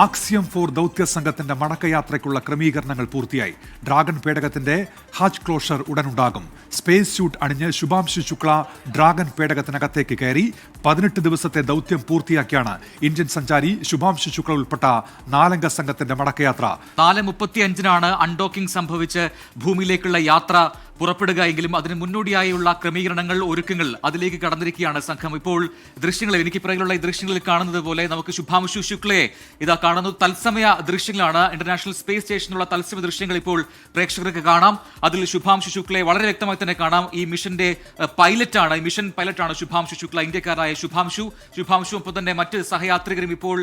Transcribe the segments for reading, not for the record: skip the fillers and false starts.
Axiom 4 ദൗത്യ സംഘത്തിന്റെ മടക്കയാത്രയ്ക്കുള്ള ക്രമീകരണങ്ങൾ പൂർത്തിയായി. ഡ്രാഗൺ പേടകത്തിന്റെ ഹാച്ച് ക്ലോഷർ ഉടനുണ്ടാകും. സ്പേസ് സ്യൂട്ട് അണിഞ്ഞ് ശുഭാംശു ശുക്ല ഡ്രാഗൺ പേടകത്തിനകത്തേക്ക് കയറി 18 ദിവസത്തെ ദൗത്യം പൂർത്തിയാക്കിയാണ് ഇന്ത്യൻ സഞ്ചാരി ശുഭാംശു ശുക്ല ഉൾപ്പെട്ട 4 അംഗ സംഘത്തിന്റെ മടക്കയാത്ര. 4:35 അൺഡോക്കിംഗ് സംഭവിച്ച് ഭൂമിയിലേക്കുള്ള യാത്ര പുറപ്പെടുക എങ്കിലും അതിന് മുന്നോടിയായുള്ള ക്രമീകരണങ്ങൾ, ഒരുക്കങ്ങൾ അതിലേക്ക് കടന്നിരിക്കുകയാണ് സംഘം. ഇപ്പോൾ ദൃശ്യങ്ങൾ എനിക്ക് പിറകിലുള്ള ഈ ദൃശ്യങ്ങളിൽ കാണുന്നത് പോലെ നമുക്ക് ശുഭാംശു ശുക്ലയെ ഇതാ കാണുന്നു. തത്സമയ ദൃശ്യങ്ങളാണ്. ഇന്റർനാഷണൽ സ്പേസ് സ്റ്റേഷനിലുള്ള തത്സമയ ദൃശ്യങ്ങൾ ഇപ്പോൾ പ്രേക്ഷകർക്ക് കാണാം. അതിൽ ശുഭാംശു ശുക്ലയെ വളരെ വ്യക്തമായി തന്നെ കാണാം. ഈ മിഷന്റെ മിഷൻ പൈലറ്റാണ് ശുഭാംശു ശുക്ല, ഇന്ത്യക്കാരായ ശുഭാംശു ഒപ്പം തന്നെ മറ്റ് സഹയാത്രികരും ഇപ്പോൾ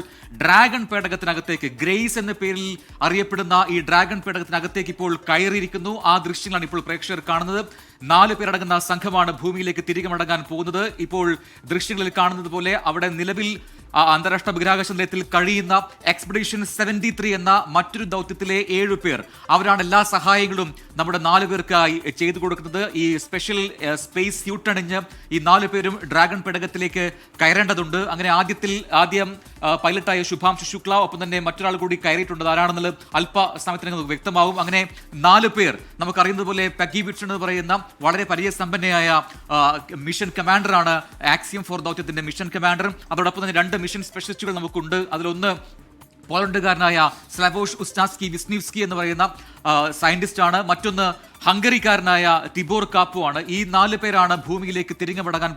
ഡ്രാഗൺ പേടകത്തിനകത്തേക്ക്, ഗ്രേസ് എന്ന പേരിൽ അറിയപ്പെടുന്ന ഈ ഡ്രാഗൺ പേടകത്തിനകത്തേക്ക് ഇപ്പോൾ കയറിയിരിക്കുന്നു. ആ ദൃശ്യങ്ങളാണ് ഇപ്പോൾ പ്രേക്ഷകർ കാണുന്നത്. 4 പേരടങ്ങുന്ന സംഘമാണ് ഭൂമിയിലേക്ക് തിരികെ മടങ്ങാൻ പോകുന്നത്. ഇപ്പോൾ ദൃശ്യങ്ങളിൽ കാണുന്നത് പോലെ അവിടെ നിലവിൽ അന്താരാഷ്ട്ര ബഹിരാകാശ നിലയത്തിൽ കഴിയുന്ന എക്സ്പെഡിഷൻ 73 എന്ന മറ്റൊരു ദൗത്യത്തിലെ 7 പേർ, അവരാണ് എല്ലാ സഹായങ്ങളും നമ്മുടെ 4 പേർക്കായി ചെയ്തു കൊടുക്കുന്നത്. ഈ സ്പെഷ്യൽ സ്പേസ് സ്യൂട്ട് അണിഞ്ഞ് ഈ 4 പേരും ഡ്രാഗൺ പേടകത്തിലേക്ക് കയറേണ്ടതുണ്ട്. അങ്ങനെ ആദ്യം പൈലറ്റായ ശുഭാംശു ശുക്ല ഒപ്പം തന്നെ മറ്റൊരാൾ കൂടി കയറിയിട്ടുണ്ട്. ആരാണെന്നുള്ളത് അല്പസമയത്തിന് വ്യക്തമാവും. അങ്ങനെ 4 പേർ, നമുക്കറിയുന്നത് പോലെ പെഗി വിറ്റ്സൺ എന്ന് പറയുന്ന വളരെ പരിചയസമ്പന്നയായ മിഷൻ കമാൻഡറാണ് ആക്സിയം 4 ദൗത്യത്തിന്റെ മിഷൻ കമാൻഡർ. അതോടൊപ്പം തന്നെ 2 മിഷൻ സ്പെഷ്യലിസ്റ്റുകൾ നമുക്കുണ്ട്. അതിലൊന്ന് പോളണ്ടുകാരനായ സ്ലാവോഷ് ഉസ്നാസ്കി വിസ്നിവ്സ്കി എന്ന് പറയുന്ന സയന്റിസ്റ്റ് ആണ്. മറ്റൊന്ന് ഹംഗറിക്കാരനായ ടിബോർ കാപ്പു ആണ്. ഈ 4 പേരാണ് ഭൂമിയിലേക്ക് തിരികെ മടങ്ങാൻ